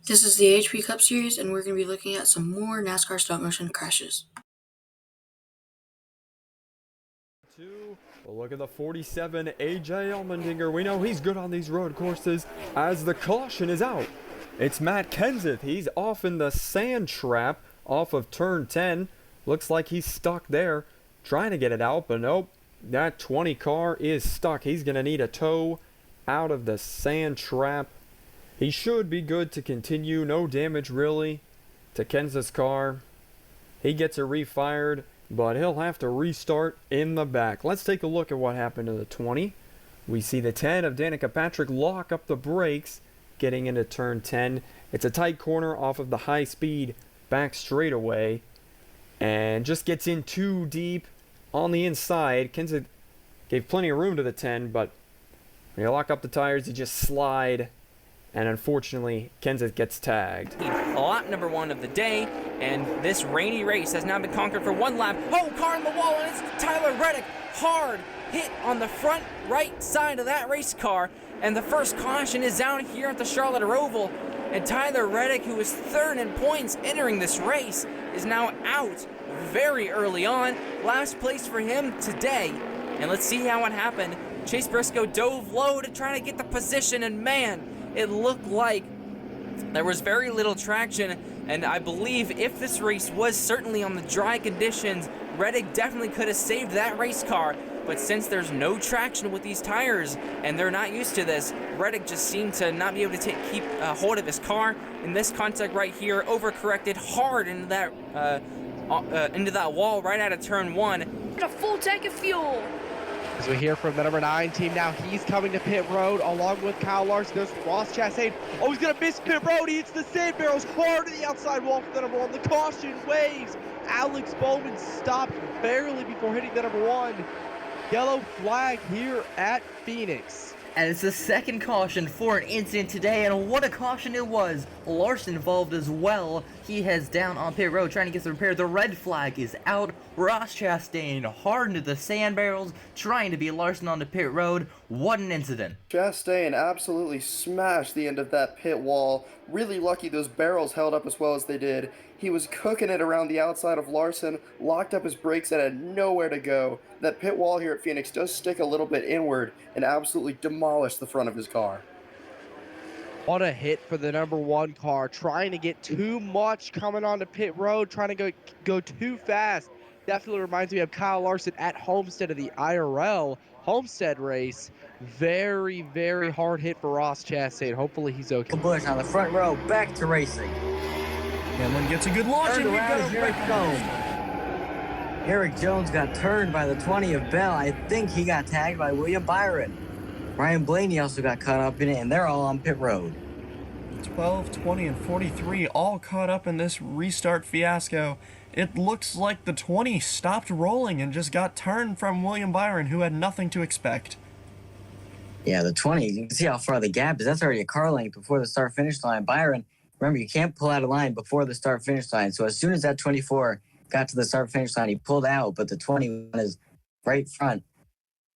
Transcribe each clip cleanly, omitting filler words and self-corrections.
This is the HP Cup Series, and we're going to be looking at some more NASCAR stop motion crashes. Well, look at the 47 AJ Allmendinger. We know he's good on these road courses as the caution is out. It's Matt Kenseth. He's off in the sand trap off of turn 10. Looks like he's stuck there trying to get it out, but nope. That 20 car is stuck. He's going to need a tow out of the sand trap. He should be good to continue. No damage really to Kenseth's car. He gets it refired, but he'll have to restart in the back. Let's take a look at what happened to the 20. We see the 10 of Danica Patrick lock up the brakes getting into turn 10. It's a tight corner off of the high-speed back straightaway and just gets in too deep on the inside. Kenseth gave plenty of room to the 10, but when you lock up the tires, you just slide, and unfortunately, Kenseth gets tagged. Lap number 1 of the day, and this rainy race has now been conquered for one lap. Oh, car in the wall, and it's Tyler Reddick. Hard hit on the front right side of that race car, and the first caution is out here at the Charlotte Oval. And Tyler Reddick, who was third in points entering this race, is now out very early on. Last place for him today. And let's see how it happened. Chase Briscoe dove low to try to get the position, and man, it looked like there was very little traction, and I believe if this race was certainly on the dry conditions, Reddick definitely could have saved that race car. But since there's no traction with these tires, and they're not used to this, Reddick just seemed to not be able to keep hold of his car. In this contact right here, overcorrected hard into that wall right out of turn 1. A full tank of fuel. As we hear from the number 9 team now, he's coming to pit road along with Kyle Larson. There's Ross Chastain. Oh, he's going to miss pit road. He hits the sand barrels hard to the outside wall for the number 1. The caution waves. Alex Bowman stopped barely before hitting the number 1. Yellow flag here at Phoenix. And it's the second caution for an incident today, and what a caution it was. Larson involved as well. He heads down on pit road trying to get some repair. The red flag is out. Ross Chastain hard into the sand barrels trying to beat Larson onto pit road. What an incident. Chastain absolutely smashed the end of that pit wall. Really lucky those barrels held up as well as they did. He was cooking it around the outside of Larson, locked up his brakes and had nowhere to go. That pit wall here at Phoenix does stick a little bit inward and absolutely demolish the front of his car. What a hit for the number 1 car, trying to get too much coming onto pit road, trying to go too fast. Definitely reminds me of Kyle Larson at Homestead of the IRL Homestead race. Very, very hard hit for Ross Chastain. Hopefully he's okay. Bush on the front row, back to racing. Hamlin gets a good launch, and we've got a break. Eric Jones got turned by the 20 of Bell. I think he got tagged by William Byron. Ryan Blaney also got caught up in it, and they're all on pit road. 12, 20, and 43 all caught up in this restart fiasco. It looks like the 20 stopped rolling and just got turned from William Byron, who had nothing to expect. Yeah, the 20, you can see how far the gap is. That's already a car length before the start-finish line. Byron, remember, you can't pull out a line before the start-finish line. So as soon as that 24 got to the start-finish line, he pulled out, but the 20 on his right front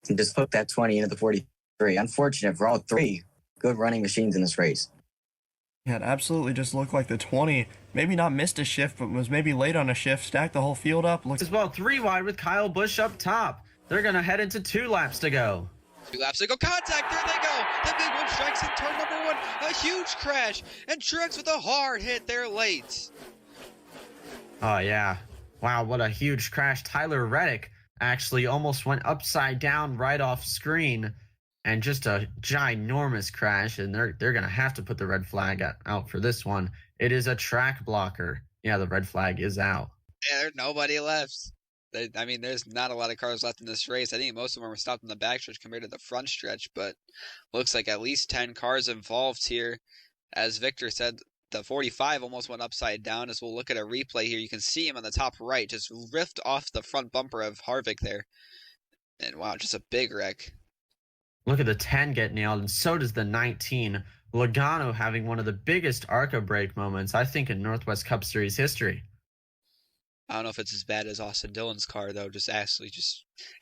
and just hooked that 20 into the 43. Unfortunate for all 3 good running machines in this race. Yeah, it absolutely just looked like the 20 maybe not missed a shift, but was maybe late on a shift, stacked the whole field up. As well, 3 wide with Kyle Busch up top. They're going to head into 2 laps to go. 2 laps to go. Contact. There they go. The big one strikes in turn number 1. A huge crash. And Truex with a hard hit there late. Oh, yeah. Wow, what a huge crash. Tyler Reddick actually almost went upside down right off screen. And just a ginormous crash, and they're going to have to put the red flag out for this one. It is a track blocker. Yeah, the red flag is out. Yeah, there's nobody left. I mean, there's not a lot of cars left in this race. I think most of them were stopped in the backstretch compared to the front stretch, but looks like at least 10 cars involved here. As Victor said, the 45 almost went upside down. As we'll look at a replay here, you can see him on the top right, just ripped off the front bumper of Harvick there. And wow, just a big wreck. Look at the 10 get nailed, and so does the 19. Logano having one of the biggest ARCA brake moments, I think, in Northwest Cup Series history. I don't know if it's as bad as Austin Dillon's car, though. Just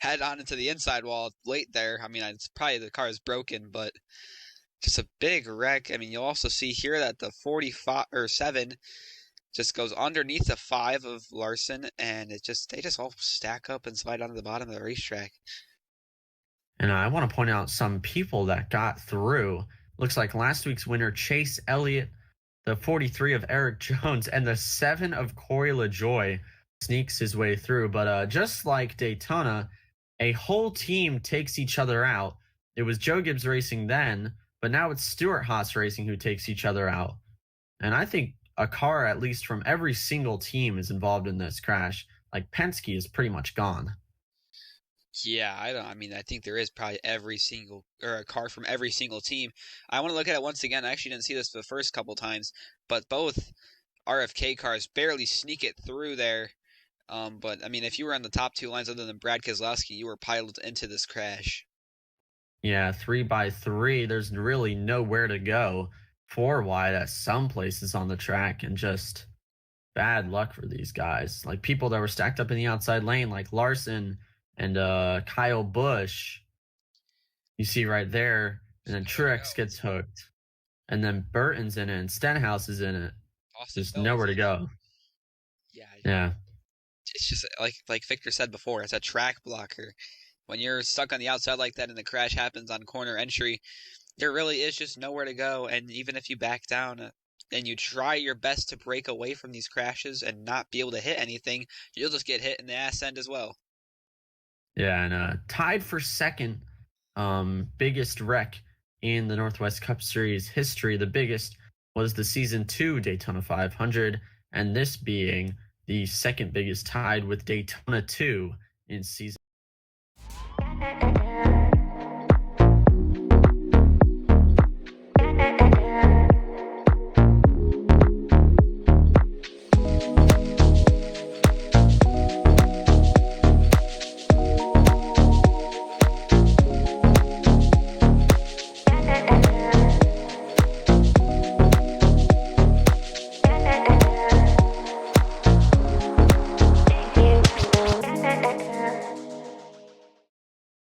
head on into the inside wall late there. I mean, it's probably the car is broken, but just a big wreck. I mean, you'll also see here that the 45 or 7 just goes underneath the 5 of Larson, and they just all stack up and slide onto the bottom of the racetrack. And I want to point out some people that got through. Looks like last week's winner, Chase Elliott, the 43 of Eric Jones, and the 7 of Corey LaJoy sneaks his way through. But just like Daytona, a whole team takes each other out. It was Joe Gibbs Racing then, but now it's Stuart Haas Racing who takes each other out. And I think a car, at least from every single team, is involved in this crash. Like Penske is pretty much gone. Yeah, I mean, I think there is probably a car from every single team. I want to look at it once again. I actually didn't see this the first couple times, but both RFK cars barely sneak it through there. But I mean, if you were on the top 2 lines other than Brad Keselowski, you were piloted into this crash. Yeah, 3x3. There's really nowhere to go. 4 wide at some places on the track, and just bad luck for these guys. Like people that were stacked up in the outside lane, like Larson and Kyle Busch. You see right there, and then Truex gets hooked, and then Burton's in it, and Stenhouse is in it. There's nowhere to go. Yeah. It's just like Victor said before, it's a track blocker. When you're stuck on the outside like that and the crash happens on corner entry, there really is just nowhere to go. And even if you back down and you try your best to break away from these crashes and not be able to hit anything, you'll just get hit in the ass end as well. Yeah, and tied for second biggest wreck in the Northwest Cup Series history. The biggest was the Season 2 Daytona 500, and this being the second biggest, tied with Daytona 2 in Season